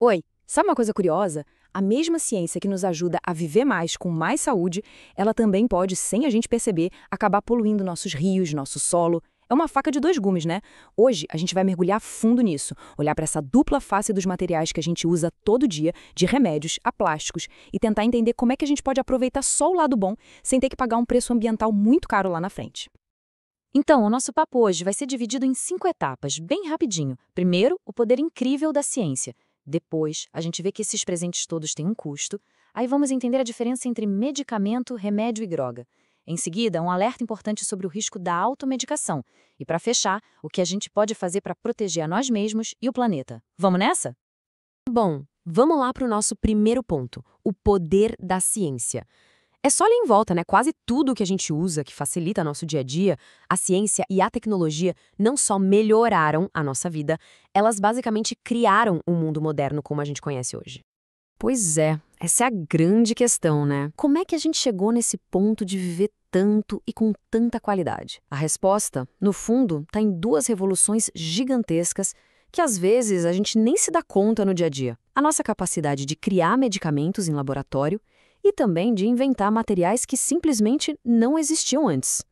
Oi, sabe uma coisa curiosa? A mesma ciência que nos ajuda a viver mais com mais saúde, ela também pode, sem a gente perceber, acabar poluindo nossos rios, nosso solo. É uma faca de dois gumes, né? Hoje a gente vai mergulhar fundo nisso, olhar para essa dupla face dos materiais que a gente usa todo dia, de remédios a plásticos, e tentar entender como é que a gente pode aproveitar só o lado bom, sem ter que pagar um preço ambiental muito caro lá na frente. Então, o nosso papo hoje vai ser dividido em 5 etapas, bem rapidinho. Primeiro, o poder incrível da ciência. Depois, a gente vê que esses presentes todos têm um custo. Aí vamos entender a diferença entre medicamento, remédio e droga. Em seguida, um alerta importante sobre o risco da automedicação. E para fechar, o que a gente pode fazer para proteger a nós mesmos e o planeta. Vamos nessa? Bom, vamos lá para o nosso primeiro ponto, o poder da ciência. É só olhar em volta, né? Quase tudo que a gente usa, que facilita nosso dia a dia, a ciência e a tecnologia não só melhoraram a nossa vida, elas basicamente criaram o mundo moderno como a gente conhece hoje. Pois é, essa é a grande questão, né? Como é que a gente chegou nesse ponto de viver tanto e com tanta qualidade? A resposta, no fundo, está em duas revoluções gigantescas que às vezes a gente nem se dá conta no dia a dia. A nossa capacidade de criar medicamentos em laboratório e também de inventar materiais que simplesmente não existiam antes.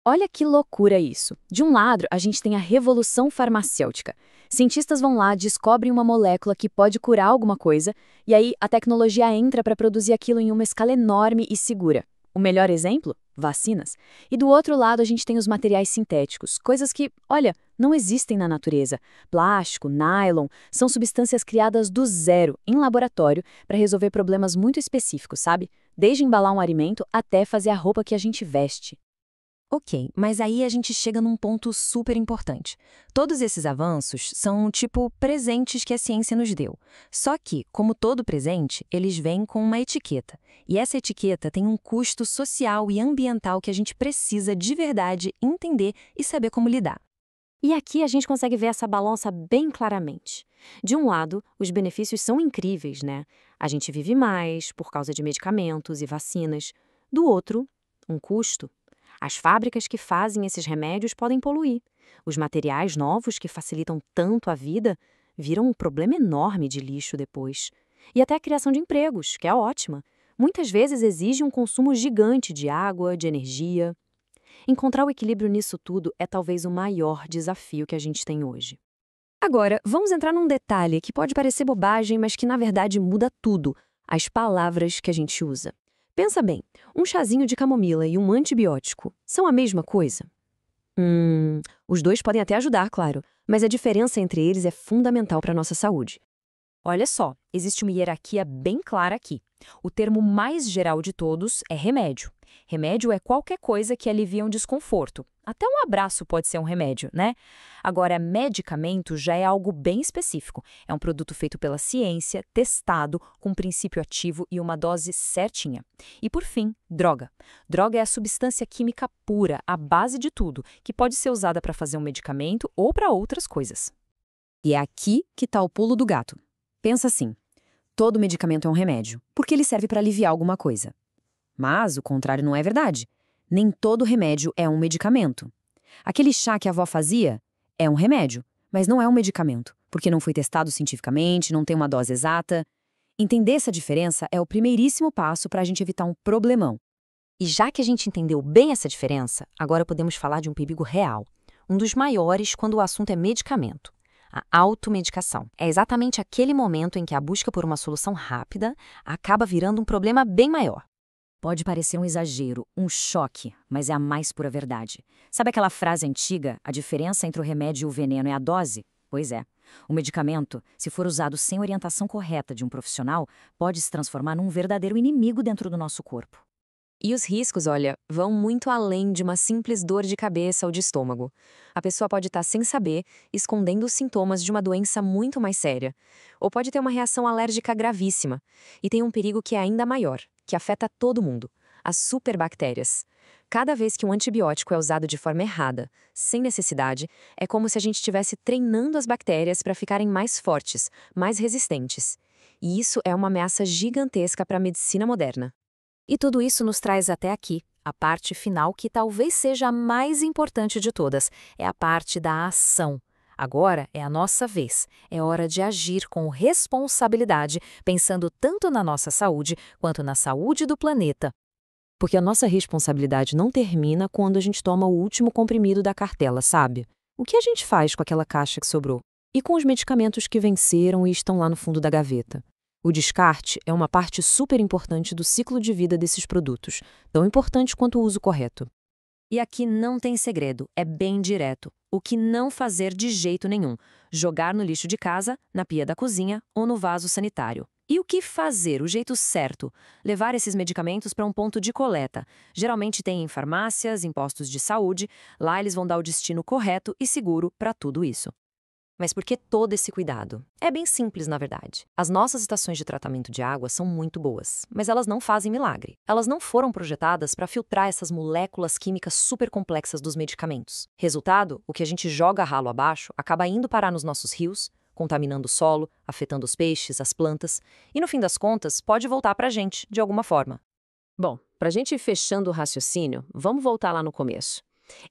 Olha que loucura isso. De um lado, a gente tem a revolução farmacêutica. Cientistas vão lá, descobrem uma molécula que pode curar alguma coisa, e aí a tecnologia entra para produzir aquilo em uma escala enorme e segura. O melhor exemplo? Vacinas. E do outro lado, a gente tem os materiais sintéticos, coisas que, olha, não existem na natureza. Plástico, nylon, são substâncias criadas do zero, em laboratório, para resolver problemas muito específicos, sabe? Desde embalar um alimento até fazer a roupa que a gente veste. Ok, mas aí a gente chega num ponto super importante. Todos esses avanços são, tipo, presentes que a ciência nos deu. Só que, como todo presente, eles vêm com uma etiqueta. E essa etiqueta tem um custo social e ambiental que a gente precisa de verdade entender e saber como lidar. E aqui a gente consegue ver essa balança bem claramente. De um lado, os benefícios são incríveis, né? A gente vive mais por causa de medicamentos e vacinas. Do outro, um custo. As fábricas que fazem esses remédios podem poluir. Os materiais novos que facilitam tanto a vida viram um problema enorme de lixo depois. E até a criação de empregos, que é ótima. Muitas vezes exige um consumo gigante de água, de energia. Encontrar o equilíbrio nisso tudo é talvez o maior desafio que a gente tem hoje. Agora, vamos entrar num detalhe que pode parecer bobagem, mas que na verdade muda tudo: as palavras que a gente usa. Pensa bem, um chazinho de camomila e um antibiótico são a mesma coisa? Os dois podem até ajudar, claro, mas a diferença entre eles é fundamental para a nossa saúde. Olha só, existe uma hierarquia bem clara aqui. O termo mais geral de todos é remédio. Remédio é qualquer coisa que alivia um desconforto. Até um abraço pode ser um remédio, né? Agora, medicamento já é algo bem específico. É um produto feito pela ciência, testado, com um princípio ativo e uma dose certinha. E por fim, droga. Droga é a substância química pura, a base de tudo, que pode ser usada para fazer um medicamento ou para outras coisas. E é aqui que está o pulo do gato. Pensa assim, todo medicamento é um remédio, porque ele serve para aliviar alguma coisa. Mas o contrário não é verdade. Nem todo remédio é um medicamento. Aquele chá que a avó fazia é um remédio, mas não é um medicamento, porque não foi testado cientificamente, não tem uma dose exata. Entender essa diferença é o primeiríssimo passo para a gente evitar um problemão. E já que a gente entendeu bem essa diferença, agora podemos falar de um perigo real. Um dos maiores quando o assunto é medicamento. A automedicação. É exatamente aquele momento em que a busca por uma solução rápida acaba virando um problema bem maior. Pode parecer um exagero, um choque, mas é a mais pura verdade. Sabe aquela frase antiga, a diferença entre o remédio e o veneno é a dose? Pois é. O medicamento, se for usado sem orientação correta de um profissional, pode se transformar num verdadeiro inimigo dentro do nosso corpo. E os riscos, olha, vão muito além de uma simples dor de cabeça ou de estômago. A pessoa pode estar sem saber, escondendo os sintomas de uma doença muito mais séria. Ou pode ter uma reação alérgica gravíssima. E tem um perigo que é ainda maior, que afeta todo mundo: as superbactérias. Cada vez que um antibiótico é usado de forma errada, sem necessidade, é como se a gente estivesse treinando as bactérias para ficarem mais fortes, mais resistentes. E isso é uma ameaça gigantesca para a medicina moderna. E tudo isso nos traz até aqui, a parte final que talvez seja a mais importante de todas, é a parte da ação. Agora é a nossa vez. É hora de agir com responsabilidade, pensando tanto na nossa saúde quanto na saúde do planeta. Porque a nossa responsabilidade não termina quando a gente toma o último comprimido da cartela, sabe? O que a gente faz com aquela caixa que sobrou? E com os medicamentos que venceram e estão lá no fundo da gaveta? O descarte é uma parte super importante do ciclo de vida desses produtos, tão importante quanto o uso correto. E aqui não tem segredo, é bem direto. O que não fazer de jeito nenhum: jogar no lixo de casa, na pia da cozinha ou no vaso sanitário. E o que fazer, o jeito certo? Levar esses medicamentos para um ponto de coleta. Geralmente tem em farmácias, em postos de saúde. Lá eles vão dar o destino correto e seguro para tudo isso. Mas por que todo esse cuidado? É bem simples, na verdade. As nossas estações de tratamento de água são muito boas, mas elas não fazem milagre. Elas não foram projetadas para filtrar essas moléculas químicas super complexas dos medicamentos. Resultado, o que a gente joga ralo abaixo acaba indo parar nos nossos rios, contaminando o solo, afetando os peixes, as plantas, e no fim das contas pode voltar para a gente, de alguma forma. Bom, para a gente ir fechando o raciocínio, vamos voltar lá no começo.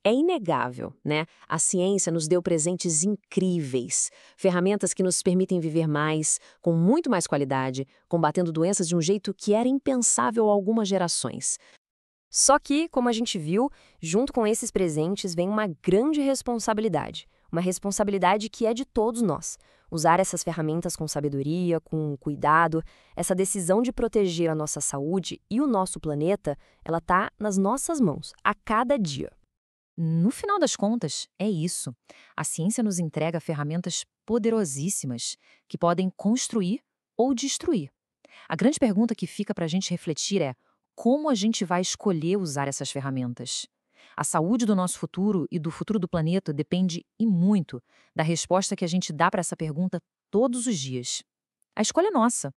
É inegável, né? A ciência nos deu presentes incríveis, ferramentas que nos permitem viver mais, com muito mais qualidade, combatendo doenças de um jeito que era impensável há algumas gerações. Só que, como a gente viu, junto com esses presentes vem uma grande responsabilidade. Uma responsabilidade que é de todos nós. Usar essas ferramentas com sabedoria, com cuidado, essa decisão de proteger a nossa saúde e o nosso planeta, ela tá nas nossas mãos, a cada dia. No final das contas, é isso. A ciência nos entrega ferramentas poderosíssimas que podem construir ou destruir. A grande pergunta que fica para a gente refletir é: como a gente vai escolher usar essas ferramentas? A saúde do nosso futuro e do futuro do planeta depende e muito da resposta que a gente dá para essa pergunta todos os dias. A escolha é nossa.